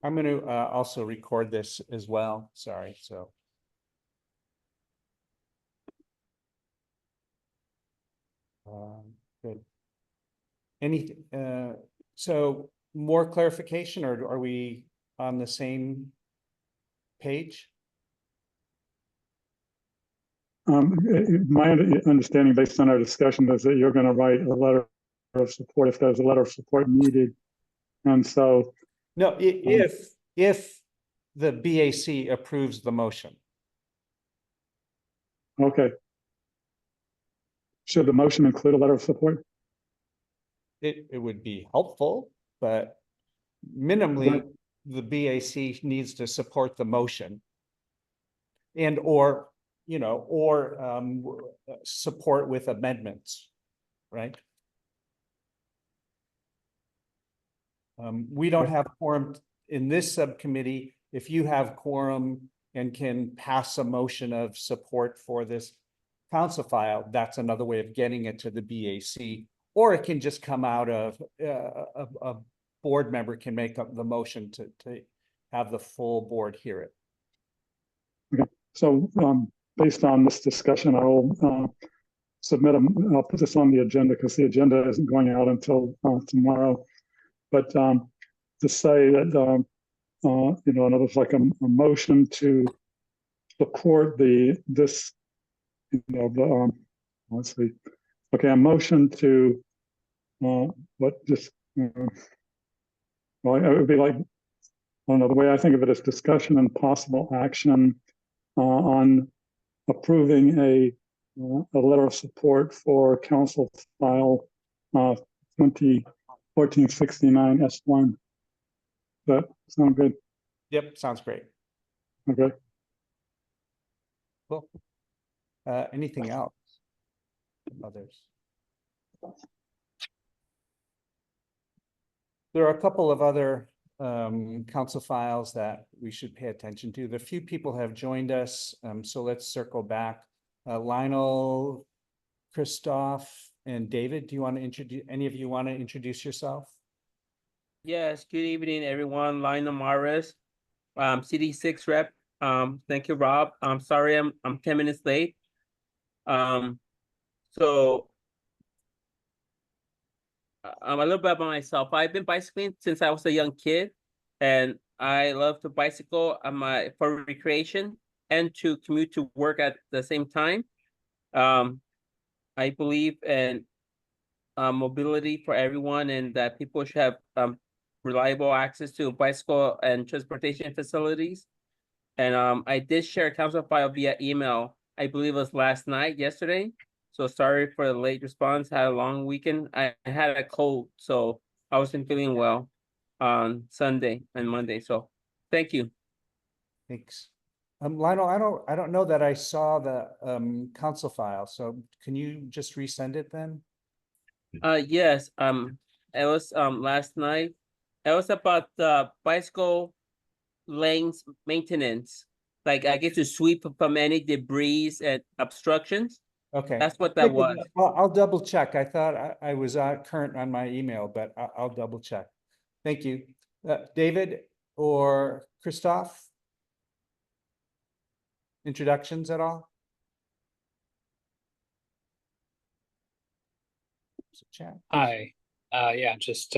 I'm going to also record this as well. Sorry. So. Good. Any, so more clarification, or are we on the same page? My understanding based on our discussion is that you're going to write a letter of support if there's a letter of support needed. And so. No, if the BAC approves the motion. Okay. Should the motion include a letter of support? It would be helpful, but minimally the BAC needs to support the motion. And or support with amendments, right? We don't have quorum in this subcommittee. If you have quorum and can pass a motion of support for this council file, that's another way of getting it to the BAC, or it can just come out of a board member can make up the motion to have the full board hear it. Okay. So based on this discussion, I will I'll put this on the agenda because the agenda isn't going out until tomorrow. But to say that, in other words, like a motion to support this, let's see. Okay, a motion to, well, it would be like, I don't know, the way I think of it is discussion and possible action on approving a letter of support for council file 2014-69 S1. That sound good? Yep, sounds great. Okay. Cool. Anything else? Others? There are a couple of other council files that we should pay attention to. The few people have joined us, so let's circle back. Lionel, Christoph, and David, do you want to introduce, any of you want to introduce yourself? Yes, good evening, everyone. Lionel Mares, CD6 rep. Thank you, Rob. I'm sorry I'm 10 minutes late. So I'm a little bit about myself. I've been bicycling since I was a young kid, and I love to bicycle for recreation and to commute to work at the same time. I believe in mobility for everyone, and that people should have reliable access to bicycle and transportation facilities. And I did share a council file via email. I believe it was yesterday. So sorry for the late response. Had a long weekend. I had a cold, so I wasn't feeling well on Sunday and Monday. So thank you. Thanks. Lionel, I don't know that I saw the council file. So can you just resend it then? Yes. It was last night. It was about the bicycle lanes maintenance. Like I get to sweep from any debris and obstructions. Okay. That's what that was. I'll double check. I thought I was current on my email, but I'll double check. Thank you. David or Christoph? Introductions at all? Chat. Hi. Yeah, just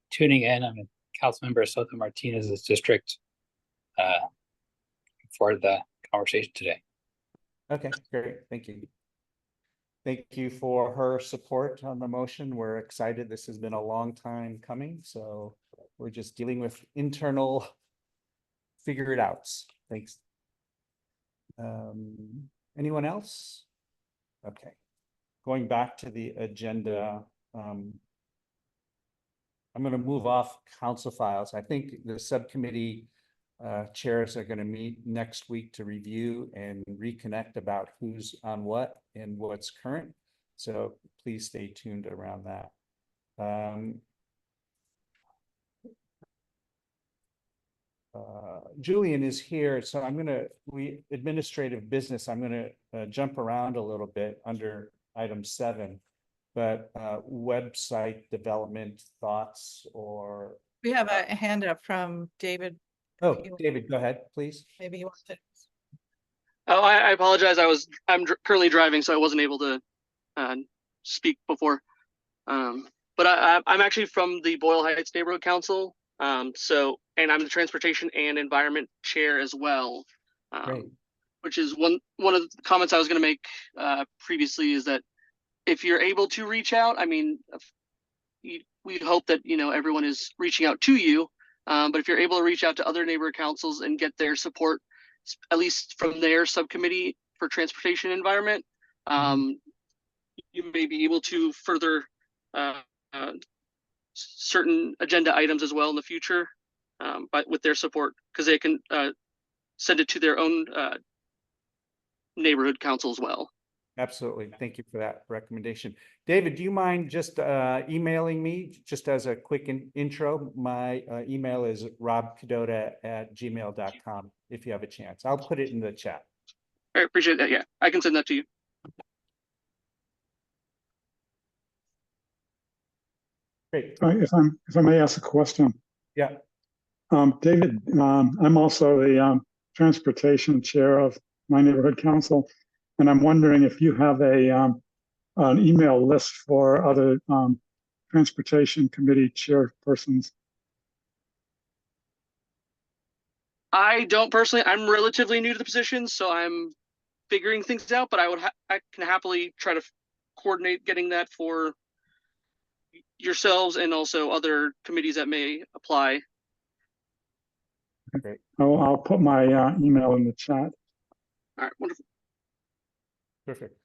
tuning in. I'm a council member of Soto Martinez's district for the conversation today. Okay, great. Thank you. Thank you for her support on the motion. We're excited. This has been a long time coming, so we're just dealing with internal figure it outs. Thanks. Anyone else? Okay. Going back to the agenda, I'm going to move off council files. I think the subcommittee chairs are going to meet next week to review and reconnect about who's on what and what's current. So please stay tuned around that. Julian is here, so administrative business. I'm going to jump around a little bit under item 7, but website development thoughts or We have a hand up from David. Oh, David, go ahead, please. Maybe he wants to. Oh, I apologize. I'm currently driving, so I wasn't able to speak before. But I'm actually from the Boyle Heights Neighborhood Council. And I'm the Transportation and Environment Chair as well. Great. Which is one of the comments I was going to make previously, is that if you're able to reach out, I mean, we hope that everyone is reaching out to you. But if you're able to reach out to other neighborhood councils and get their support, at least from their subcommittee for transportation and environment, you may be able to further certain agenda items as well in the future, but with their support, because they can send it to their own neighborhood council as well. Absolutely. Thank you for that recommendation. David, do you mind just emailing me just as a quick intro? My email is robkadota@gmail.com if you have a chance. I'll put it in the chat. I appreciate that. Yeah, I can send that to you. Great. If I may ask a question, Yeah. David, I'm also the transportation chair of my neighborhood council, and I'm wondering if you have an email list for other transportation committee chairpersons. I don't personally. I'm relatively new to the position, so I'm figuring things out. But I can happily try to coordinate getting that for yourselves and also other committees that may apply. Great. I'll put my email in the chat. All right, wonderful. Perfect.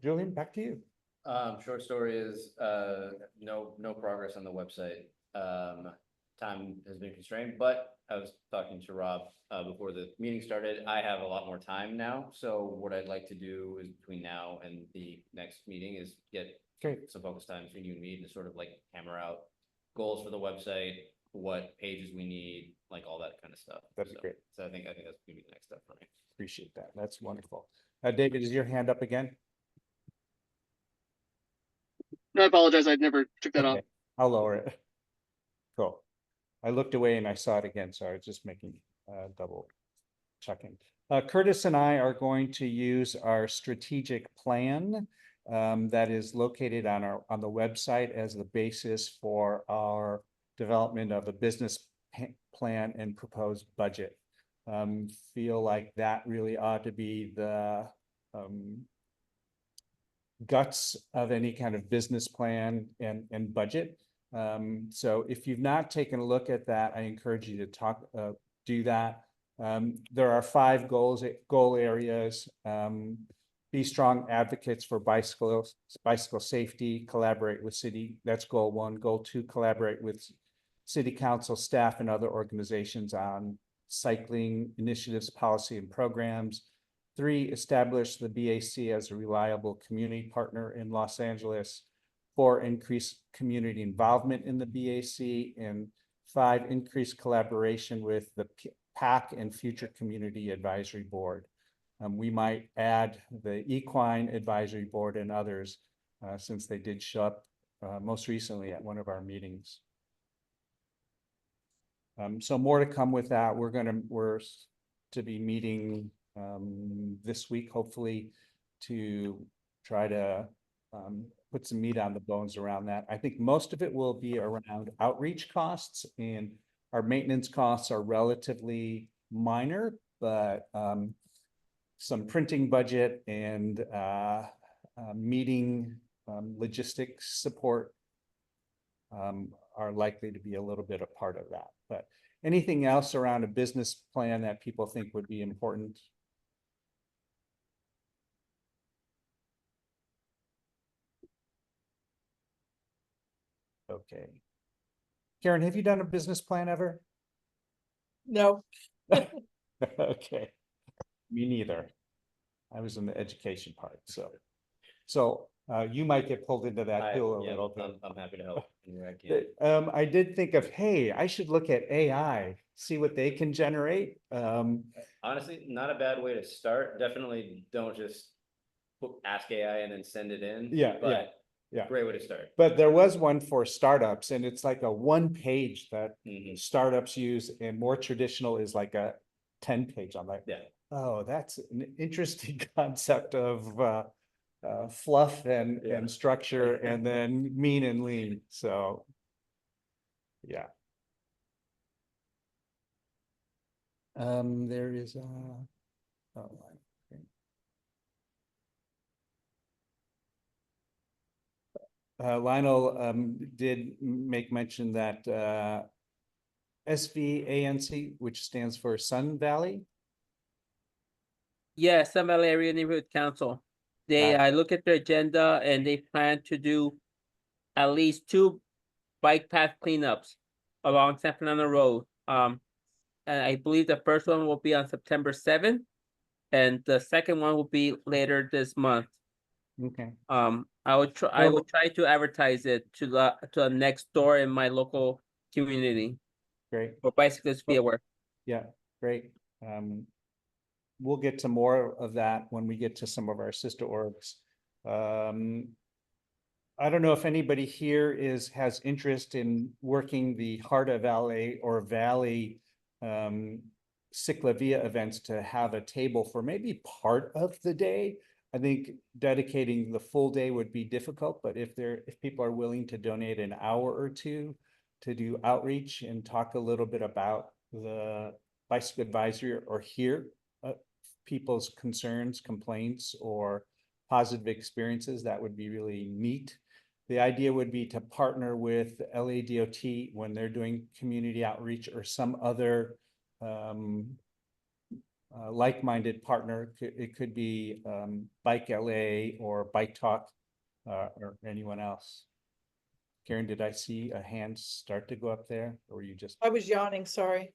Julian, back to you. Short story is no progress on the website. Time has been constrained, but I was talking to Rob before the meeting started. I have a lot more time now, so what I'd like to do is between now and the next meeting is get some focus time between you and me to sort of like hammer out goals for the website, what pages we need, like all that kind of stuff. That'd be great. So I think that's gonna be the next step for me. Appreciate that. That's wonderful. David, is your hand up again? No, I apologize. I never took that off. I'll lower it. Cool. I looked away and I saw it again, so I was just making double checking. Curtis and I are going to use our strategic plan that is located on the website as the basis for our development of a business plan and proposed budget. Feel like that really ought to be the guts of any kind of business plan and budget. So if you've not taken a look at that, I encourage you to do that. There are 5 goal areas. Be strong advocates for bicycle safety, collaborate with city. That's goal 1. Goal 2, collaborate with city council staff and other organizations on cycling initiatives, policy, and programs. 3, establish the BAC as a reliable community partner in Los Angeles. 4, increase community involvement in the BAC. And 5, increase collaboration with the PAC and future community advisory board. We might add the equine advisory board and others since they did show up most recently at one of our meetings. So more to come with that. We're to be meeting this week, hopefully, to try to put some meat on the bones around that. I think most of it will be around outreach costs, and our maintenance costs are relatively minor, but some printing budget and meeting logistics support are likely to be a little bit a part of that. But anything else around a business plan that people think would be important? Okay. Karen, have you done a business plan ever? No. Okay. Me neither. I was in the education part, so you might get pulled into that too a little bit. I'm happy to help. I can. I did think of, hey, I should look at AI, see what they can generate. Honestly, not a bad way to start. Definitely don't just ask AI and then send it in. Yeah, but Yeah. Great way to start. But there was one for startups, and it's like a 1 page that Mhm. startups use, and more traditional is like a 10 page. I'm like, Yeah. oh, that's an interesting concept of fluff and Yeah. structure, and then mean and lean. So, yeah. There is a. Oh, okay. Lionel did make mention that SVANC, which stands for Sun Valley. Yeah, Sun Valley Area Neighborhood Council. They, Right. I look at their agenda and they plan to do at least 2 bike path cleanups along San Fernando Road. And I believe the first one will be on September 7th, and the second one will be later this month. Okay. I will try to advertise it to the next door in my local community Great. for bicyclists to be aware. Yeah, great. We'll get to more of that when we get to some of our sister orgs. I don't know if anybody here has interest in working the Heart of Valley or Valley Ciclavia events to have a table for maybe part of the day. I think dedicating the full day would be difficult, but if people are willing to donate an hour or two to do outreach and talk a little bit about the bicycle advisory or hear people's concerns, complaints, or positive experiences, that would be really neat. The idea would be to partner with LADOT when they're doing community outreach or some other like-minded partner. It could be Bike LA or Bike Talk or anyone else. Karen, did I see a hand start to go up there, or were you just? I was yawning, sorry.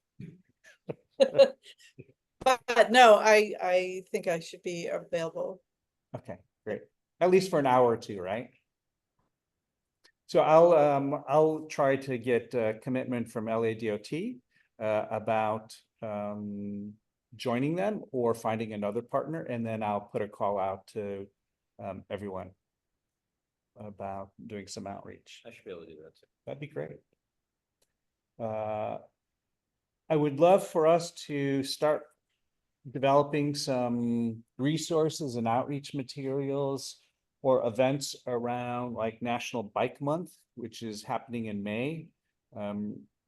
But no, I think I should be available. Okay, great. At least for an hour or two, right? So I'll try to get a commitment from LADOT about joining them or finding another partner, and then I'll put a call out to everyone about doing some outreach. I should be able to do that too. That'd be great. I would love for us to start developing some resources and outreach materials or events around like National Bike Month, which is happening in May.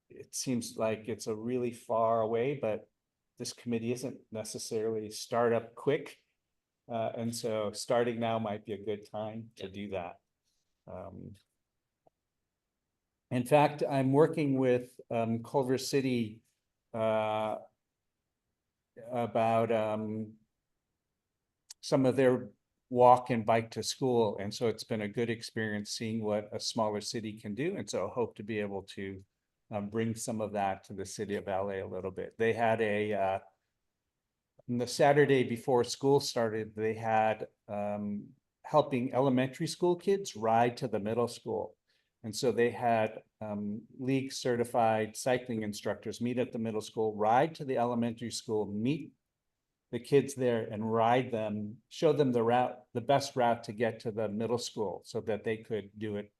It seems like it's a really far away, but this committee isn't necessarily startup quick. And so starting now might be a good time to do that. In fact, I'm working with Culver City about some of their walk and bike to school. And so it's been a good experience seeing what a smaller city can do. And so I hope to be able to bring some of that to the city of LA a little bit. They had on the Saturday before school started, they had helping elementary school kids ride to the middle school. And so they had league certified cycling instructors meet at the middle school, ride to the elementary school, meet the kids there and ride them, show them the route, the best route to get to the middle school so that they could do it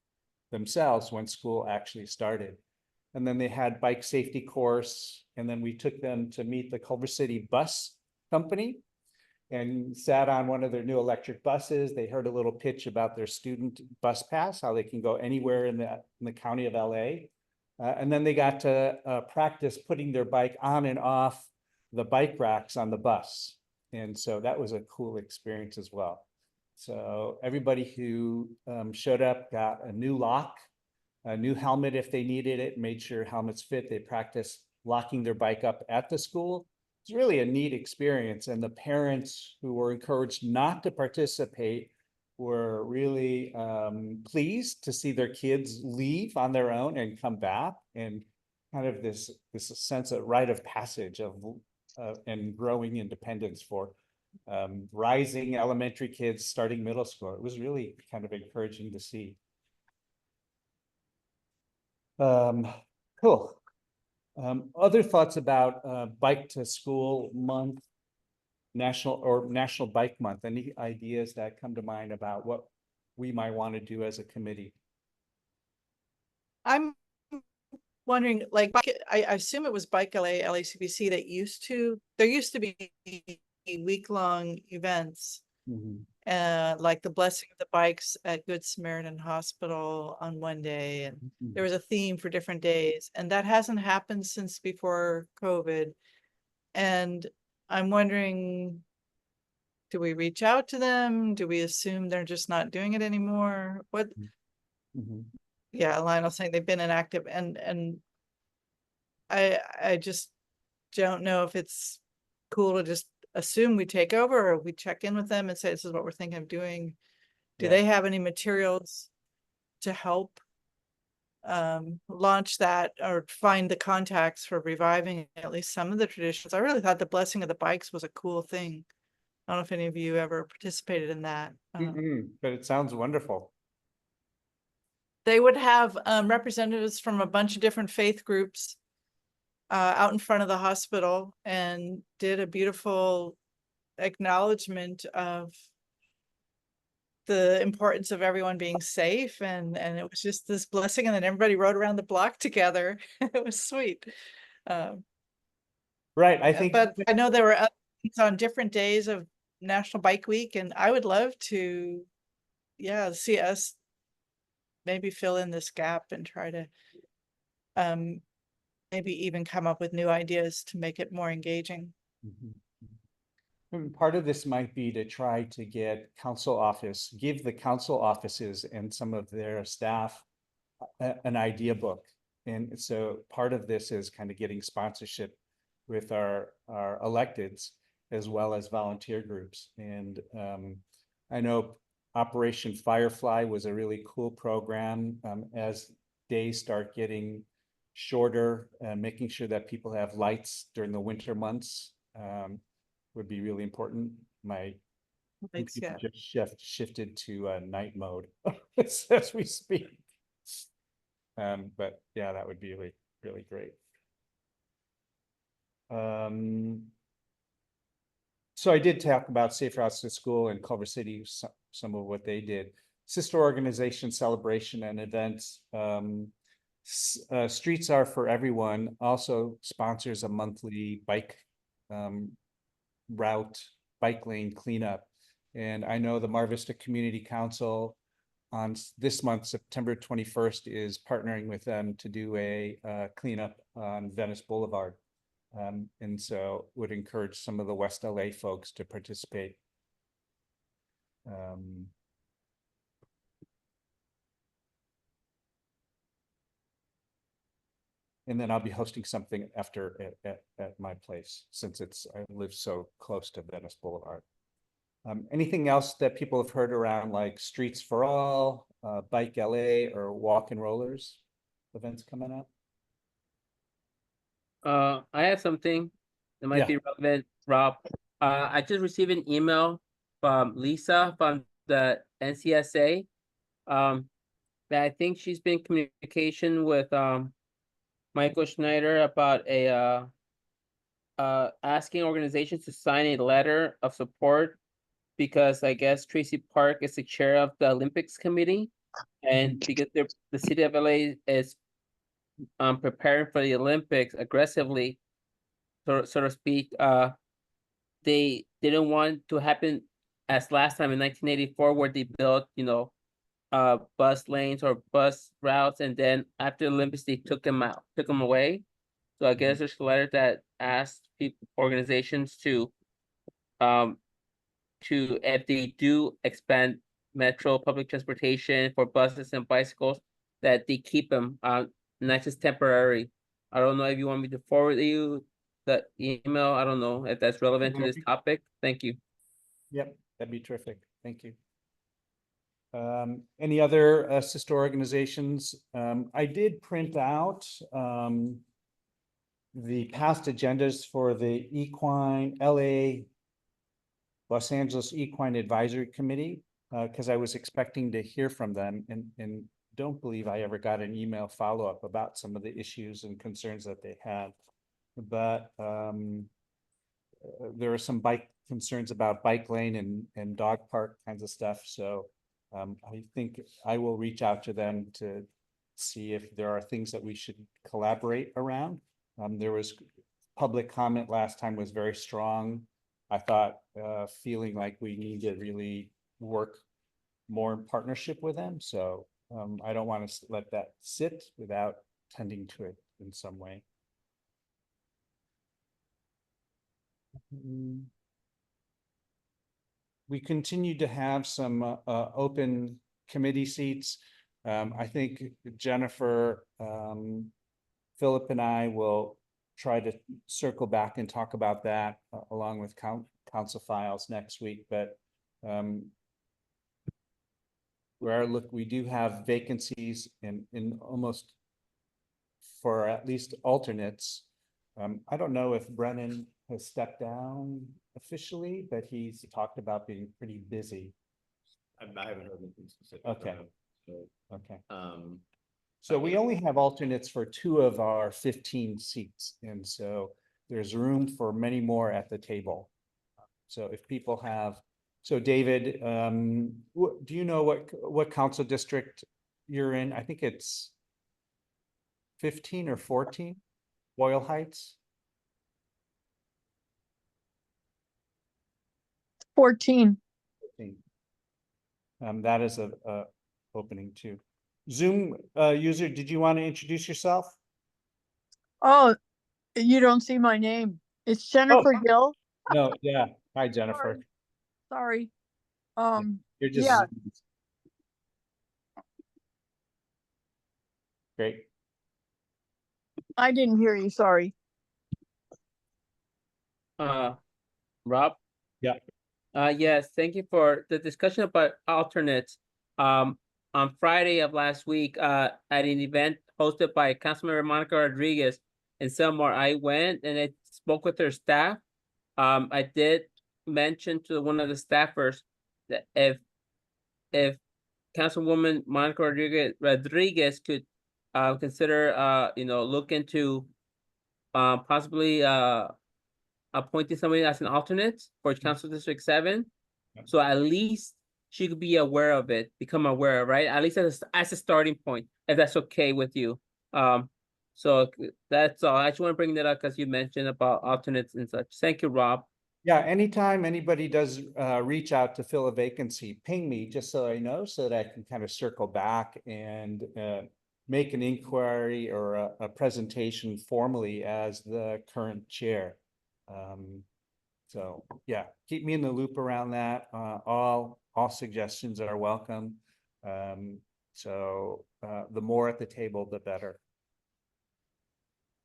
themselves when school actually started. And then they had bike safety course. And then we took them to meet the Culver City bus company and sat on one of their new electric buses. They heard a little pitch about their student bus pass, how they can go anywhere in the county of LA. And then they got to practice putting their bike on and off the bike racks on the bus. And so that was a cool experience as well. So everybody who showed up got a new lock, a new helmet if they needed it, made sure helmets fit. They practiced locking their bike up at the school. It's really a neat experience. And the parents who were encouraged not to participate were really pleased to see their kids leave on their own and come back, and kind of this sense of rite of passage of and growing independence for rising elementary kids starting middle school. It was really kind of encouraging to see. Cool. Other thoughts about Bike to School Month, National Bike Month? Any ideas that come to mind about what we might want to do as a committee. I'm wondering, like, I assume it was Bike LA, LACBC that there used to be week-long events, like the blessing of the bikes at Good Samaritan Hospital on one day, and there was a theme for different days, and that hasn't happened since before COVID. And I'm wondering, do we reach out to them? Do we assume they're just not doing it anymore? What? Yeah, Lionel's saying they've been inactive, and I just don't know if it's cool to just assume we take over, or we check in with them and say, this is what we're thinking of doing. Do Yeah. they have any materials to help launch that, or find the contacts for reviving at least some of the traditions? I really thought the blessing of the bikes was a cool thing. I don't know if any of you ever participated in that. But it sounds wonderful. They would have representatives from a bunch of different faith groups out in front of the hospital, and did a beautiful acknowledgement of the importance of everyone being safe, and it was just this blessing, and then everybody rode around the block together. It was sweet. Right, I think. But I know there were other things on different days of National Bike Week, and I would love to, see us maybe fill in this gap and try to maybe even come up with new ideas to make it more engaging. And part of this might be to try to get give the council offices and some of their staff an idea book. And so part of this is kind of getting sponsorship with our electeds as well as volunteer groups. And I know Operation Firefly was a really cool program. As days start getting shorter, making sure that people have lights during the winter months would be really important. My computer just shifted to night mode as we speak. But yeah, that would be really, really great. So I did talk about Safe Routes to School and Culver City, some of what they did. Sister organization celebration and events. Streets Are for Everyone also sponsors a monthly bike route, bike lane cleanup. And I know the Mar Vista Community Council on this month, September 21st, is partnering with them to do a cleanup on Venice Boulevard. And so would encourage some of the West LA folks to participate. And then I'll be hosting something after at my place, since I live so close to Venice Boulevard. Anything else that people have heard around, like Streets for All, Bike LA, or Walk and Rollers events coming up? I have something that might be relevant, Rob. I just received an email from Lisa from the NCSA. That I think she's been in communication with Michael Schneider about asking organizations to sign a letter of support, because I guess Tracy Park is the chair of the Olympics Committee, and because the city of LA is preparing for the Olympics aggressively, so to speak. They didn't want to happen as last time in 1984, where they built, bus lanes or bus routes, and then after the Olympics they took them away. So I guess there's a letter that asked organizations to if they do expand metro public transportation for buses and bicycles, that they keep them not just temporary. I don't know if you want me to forward you the email. I don't know if that's relevant to this topic. Thank you. Yep, that'd be terrific. Thank you. Any other sister organizations? I did print out the past agendas for the Los Angeles Equine Advisory Committee, because I was expecting to hear from them, and don't believe I ever got an email follow-up about some of the issues and concerns that they had. But there are some concerns about bike lane and dog park kinds of stuff. So I think I will reach out to them to see if there are things that we should collaborate around. There was public comment last time was very strong. I thought, feeling like we need to really work more in partnership with them. So I don't want to let that sit without tending to it in some way. We continue to have some open committee seats. I think Jennifer, Philip and I will try to circle back and talk about that along with council files next week, but we do have vacancies in almost for at least alternates. I don't know if Brennan has stepped down officially, but he's talked about being pretty busy. I haven't heard anything specific. Okay. So, Okay. um, So we only have alternates for 2 of our 15 seats, and so there's room for many more at the table. So if people have, so David, do you know what council district you're in? I think it's 15 or 14, Boyle Heights. 14. 14. That is a opening too. Zoom user, did you want to introduce yourself? Oh, you don't see my name. It's Jennifer Hill. No, yeah. Hi, Jennifer. Sorry. You're just yeah. Great. I didn't hear you. Sorry. Rob? Yeah. Yes, thank you for the discussion about alternates. On Friday of last week, at an event hosted by Councilmember Monica Rodriguez in Selmar, I went and I spoke with her staff. I did mention to one of the staffers that if Councilwoman Monica Rodriguez could consider look into possibly appointing somebody as an alternate for Council District 7. So at least she could be aware of it, become aware, right? At least as a starting point, if that's okay with you. So that's all. I just want to bring that up because you mentioned about alternates and such. Thank you, Rob. Yeah, anytime anybody does reach out to fill a vacancy, ping me just so I know, so that I can kind of circle back and make an inquiry or a presentation formally as the current chair. So yeah, keep me in the loop around that. All suggestions are welcome. So the more at the table, the better.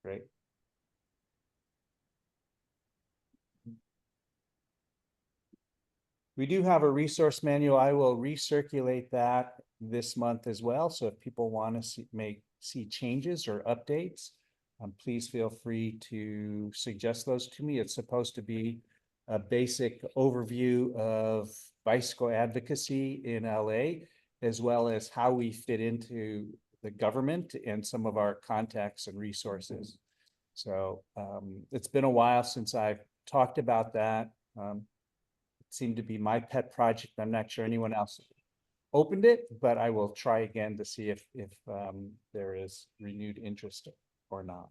Great. We do have a resource manual. I will recirculate that this month as well. So if people want to see changes or updates, please feel free to suggest those to me. It's supposed to be a basic overview of bicycle advocacy in LA, as well as how we fit into the government and some of our contacts and resources. So it's been a while since I've talked about that. It seemed to be my pet project. I'm not sure anyone else opened it, but I will try again to see if there is renewed interest or not.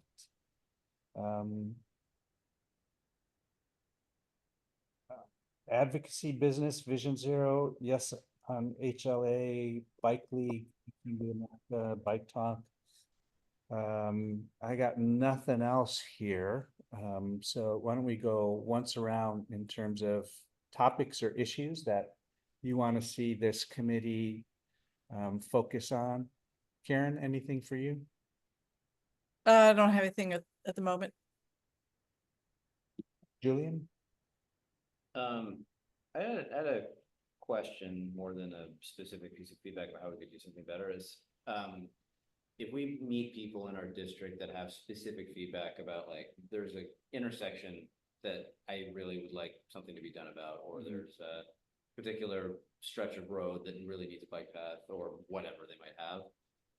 Advocacy business Vision Zero, yes, on HLA Bike League, Bike Talk. I got nothing else here. So why don't we go once around in terms of topics or issues that you want to see this committee focus on. Karen, anything for you? I don't have anything at the moment. Julian? I had a question more than a specific piece of feedback about how we could do something better is, if we meet people in our district that have specific feedback about, like, there's an intersection that I really would like something to be done about, or there's a particular stretch of road that really needs a bike path or whatever they might have,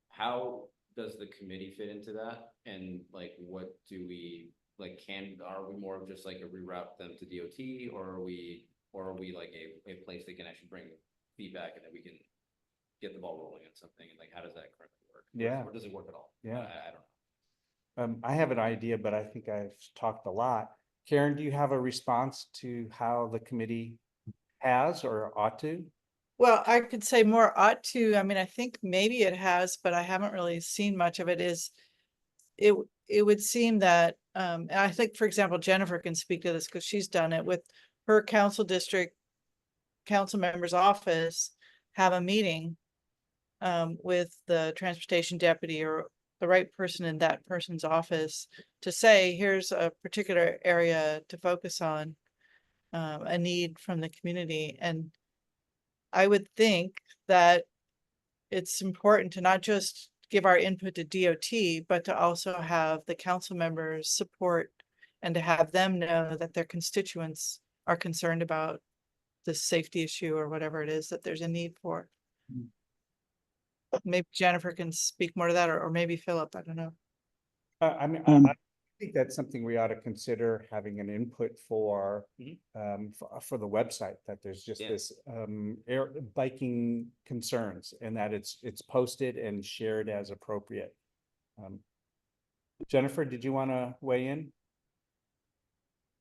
how does the committee fit into that? And like, what do we like, are we more of just like a reroute them to DOT, or are we like a place they can actually bring feedback and that we can get the ball rolling on something, and like, how does that currently work? Yeah. Or does it work at all? Yeah. I don't know. I have an idea, but I think I've talked a lot. Karen, do you have a response to how the committee has or ought to? Well, I could say more ought to, I mean, I think maybe it has, but I haven't really seen much of it is. It would seem that, and I think, for example, Jennifer can speak to this because she's done it with her council district. Council member's office have a meeting. With the transportation deputy or the right person in that person's office to say, here's a particular area to focus on. A need from the community, and I would think that it's important to not just give our input to DOT, but to also have the council members support and to have them know that their constituents are concerned about this safety issue or whatever it is that there's a need for. Maybe Jennifer can speak more to that, or maybe Philip, I don't know. I mean, I think that's something we ought to consider having an input for, for the website, that there's just Yeah. this, biking concerns and that it's posted and shared as appropriate. Jennifer, did you want to weigh in?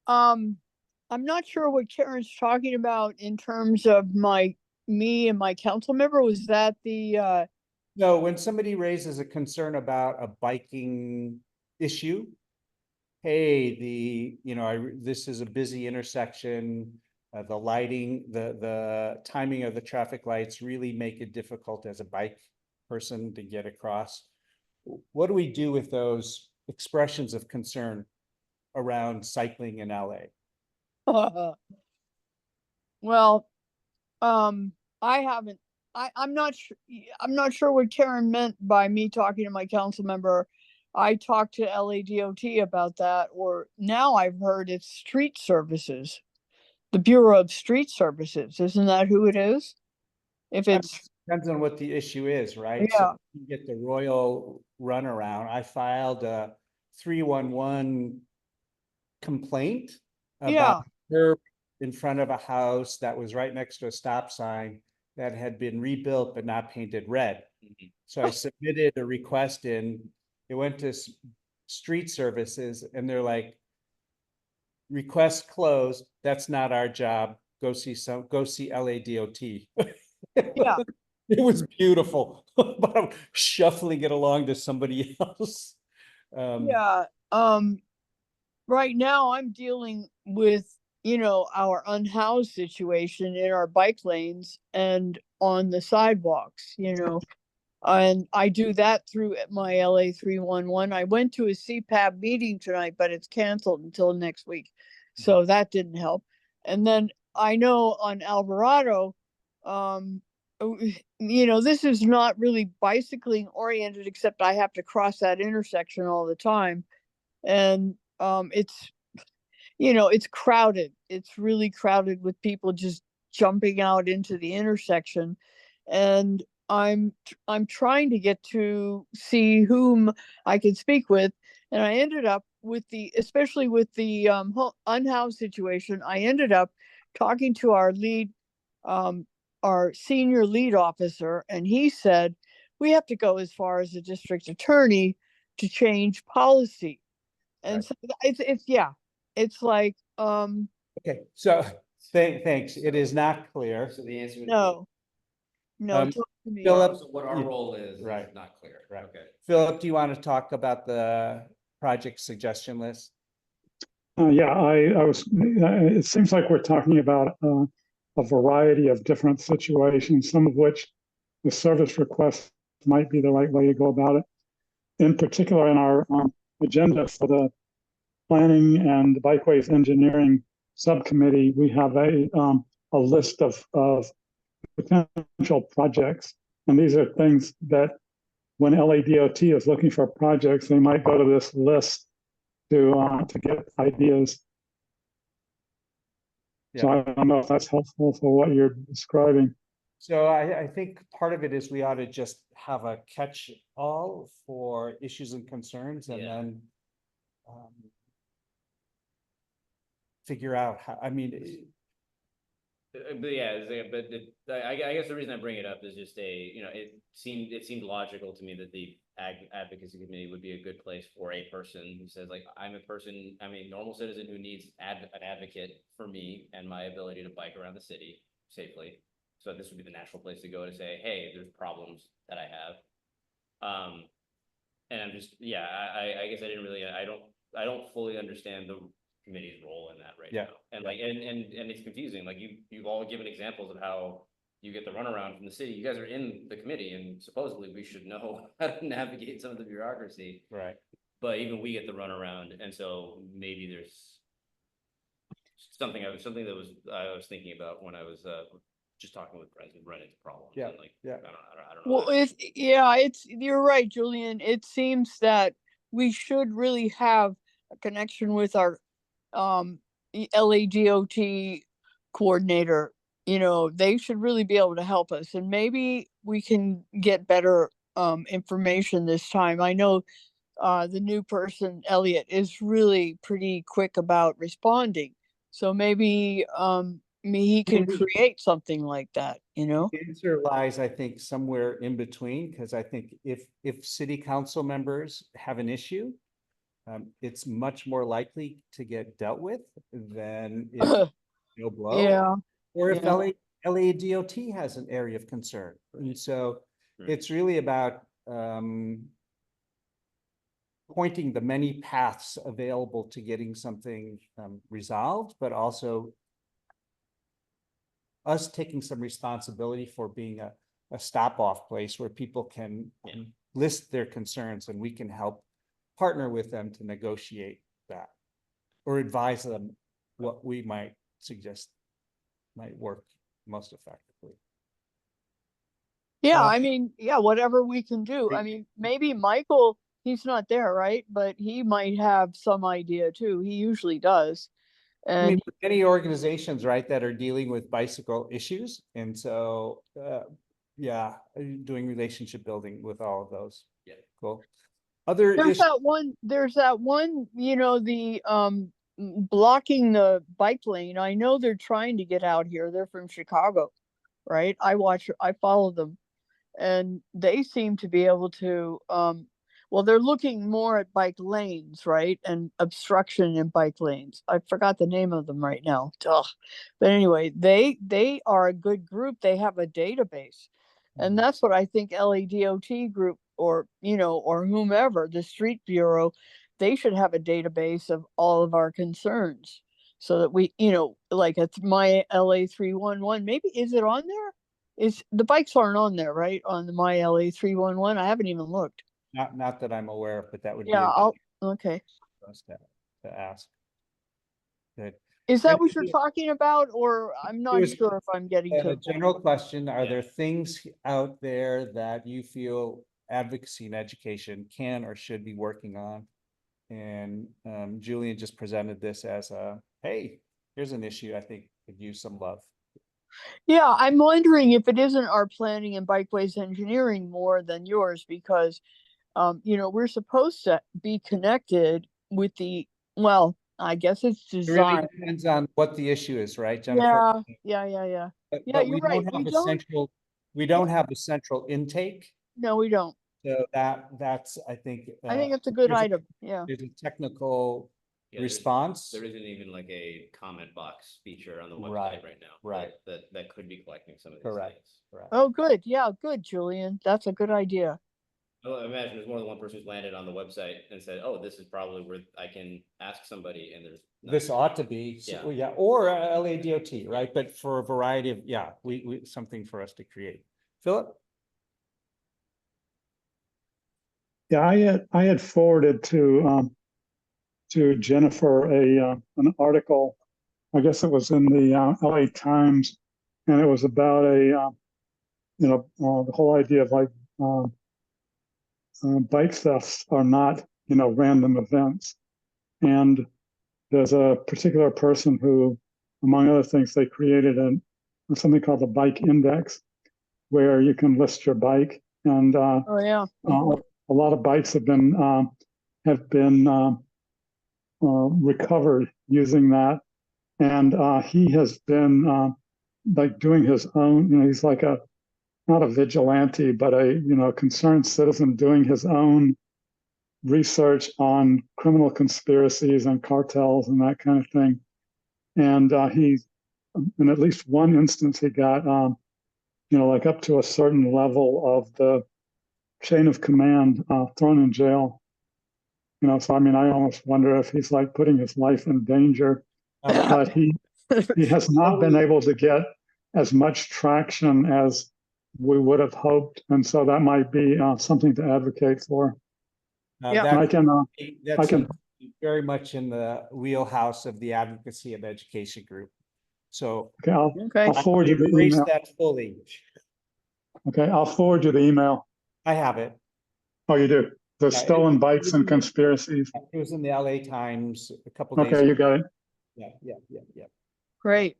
I'm not sure what Karen's talking about in terms of me and my council member. Was that the, No, when somebody raises a concern about a biking issue, hey, this is a busy intersection, the lighting, the timing of the traffic lights really make it difficult as a bike person to get across. What do we do with those expressions of concern around cycling in LA? well, I'm not sure, I'm not sure what Karen meant by me talking to my council member. I talked to LADOT about that, or now I've heard it's street services. The Bureau of Street Services, isn't that who it is? If it's, Depends on what the issue is, right? Yeah. So you get the royal runaround. I filed a 311 complaint about her in front of a house that was right next to a stop sign that had been rebuilt but not painted red. So I submitted a request in, it went to street services and they're like, request closed, that's not our job. Go see LADOT. Yeah. It was beautiful, but I'm shuffling it along to somebody else. Yeah, right now I'm dealing with, our unhoused situation in our bike lanes and on the sidewalks, and I do that through my LA 311. I went to a CPAB meeting tonight, but it's canceled until next week. So that didn't help. And then I know on Alvarado, this is not really bicycling oriented, except I have to cross that intersection all the time. And it's crowded. It's really crowded with people just jumping out into the intersection. And I'm trying to get to see whom I can speak with. And I ended up especially with the unhoused situation, I ended up talking to our senior lead officer, and he said, we have to go as far as the district attorney to change policy. And so it's like, Okay, so thanks. It is not clear. So the answer would no, Um, talk to me. Philip, So what our role is Right. not clear. Right. Okay. Philip, do you want to talk about the project suggestion list? Yeah, I was, it seems like we're talking about a variety of different situations, some of which the service request might be the right way to go about it. In particular, in our agenda for the planning and the bikeways engineering subcommittee, we have a list of potential projects. And these are things that when LADOT is looking for projects, they might go to this list to get ideas. Yeah. So I don't know if that's helpful for what you're describing. So I think part of it is we ought to just have a catch all for issues and concerns and Yeah. then figure out how, I mean, But yeah, I guess the reason I bring it up is just it seemed logical to me that the advocacy committee would be a good place for a person who says like, I'm a normal citizen who needs an advocate for me and my ability to bike around the city safely. So this would be the natural place to go to say, hey, there's problems that I have. And I'm just, yeah, I guess I don't fully understand the committee's role in that right now. And like, and it's confusing. Like you've all given examples of how you get the runaround from the city. You guys are in the committee and supposedly we should know how to navigate some of the bureaucracy. Right. But even we get the runaround. And so maybe there's something I was thinking about when I was just talking with friends and running into problems. Yeah. And like, Yeah. I don't know. Well, you're right, Julian. It seems that we should really have a connection with our LADOT coordinator. They should really be able to help us, and maybe we can get better information this time. I know the new person, Elliot, is really pretty quick about responding. So maybe he can create something like that, The answer lies, I think, somewhere in between, because I think if city council members have an issue, it's much more likely to get dealt with than if no blow. Yeah. Or if Yeah. LADOT has an area of concern. And so it's really about pointing the many paths available to getting something resolved, but also us taking some responsibility for being a stop-off place where people can list their concerns and we can help partner with them to negotiate that or advise them what we might suggest might work most effectively. Yeah, Well, whatever we can do. Maybe Michael, he's not there, right? But he might have some idea too. He usually does. And many organizations, right, that are dealing with bicycle issues. And so, doing relationship building with all of those. Yeah, cool. there's that one, the blocking the bike lane. I know they're trying to get out here. They're from Chicago, right? I follow them, and they seem to be able to they're looking more at bike lanes, right? And obstruction in bike lanes. I forgot the name of them right now. Ugh. But anyway, they are a good group. They have a database. And that's what I think LADOT group or whomever, the street bureau, they should have a database of all of our concerns so that we, like it's my LA 311, maybe, is it on there? Is the bikes aren't on there, right? On the my LA 311. I haven't even looked. Not that I'm aware of, but that would be okay. for us to ask. Good. Is that what you're talking about? Or I'm not sure if I'm getting to a general question. Are there things out there that you feel advocacy and education can or should be working on? And Julian just presented this as hey, here's an issue I think could use some love. Yeah, I'm wondering if it isn't our planning and bikeways engineering more than yours, because we're supposed to be connected with I guess it's design. It really depends on what the issue is, right, Jennifer? Yeah. But You're right. We don't have the central intake. No, we don't. So that's, I think. I think it's a good item. Yeah. There's a technical response. There isn't even like a comment box feature on the website right now. Right. That could be collecting some of these Correct. things. Correct. Oh, good. Yeah, good, Julian. That's a good idea. I imagine there's more than one person who's landed on the website and said, "Oh, this is probably where I can ask somebody," and there's this ought to be, or LADOT, right? But for a variety of, we something for us to create. Philip? Yeah, I had forwarded to Jennifer an article. I guess it was in the LA Times, and it was about the whole idea of like bike thefts are not random events, and there's a particular person who, among other things, they created something called the Bike Index, where you can list your bike, and a lot of bikes have been recovered using that, and he has been like doing his own, he's like not a vigilante, but a concerned citizen doing his own research on criminal conspiracies and cartels and that kind of thing. And in at least one instance, he got, like up to a certain level of the chain of command, thrown in jail. So I mean, I almost wonder if he's like putting his life in danger, but he has not been able to get as much traction as we would have hoped, and so that might be something to advocate for. Yeah. And I That's can very much in the wheelhouse of the Advocacy of Education group. So okay, Okay. I'll forward you the embrace email. that fully. Okay, I'll forward you the email. I have it. Oh, you do? The Yeah, stolen bikes and conspiracies. It was in the LA Times a couple days Okay, you ago. got it. Yeah. Great.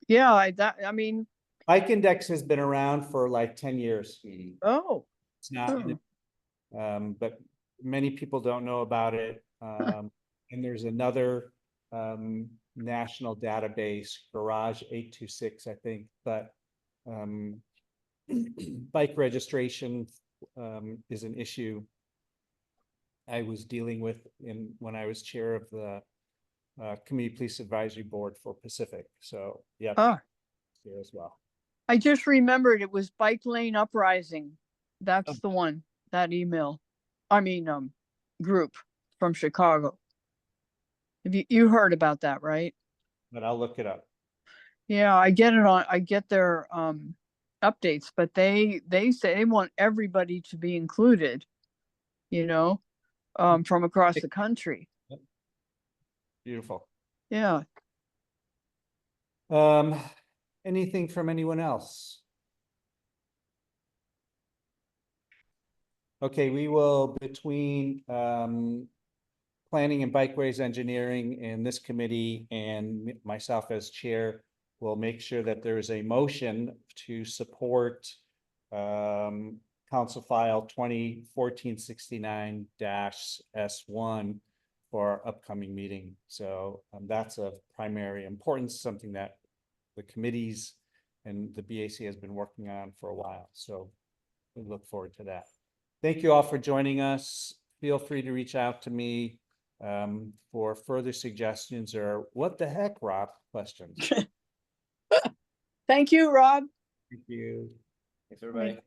Yeah, I mean, Bike Index has been around for like 10 years. oh, It's not, but many people don't know about it. And there's another national database, Garage 826, I think, but bike registration is an issue I was dealing with when I was chair of the Community Police Advisory Board for Pacific. So yeah, here as well. I just remembered it was Bike Lane Uprising. That's the one, that email. I mean, group from Chicago. Have you heard about that, right? But I'll look it up. Yeah, I get their updates, but they say they want everybody to be included, from across the country. Beautiful. Yeah. Anything from anyone else? Okay, we will, between planning and bikeways engineering and this committee and myself as chair, will make sure that there is a motion to support Council File 2014-69-S1 for our upcoming meeting. So that's of primary importance, something that the committees and the BAC has been working on for a while. So we look forward to that. Thank you all for joining us. Feel free to reach out to me for further suggestions or what the heck, Rob, questions. Thank you, Rob. Thank you. Thanks, everybody.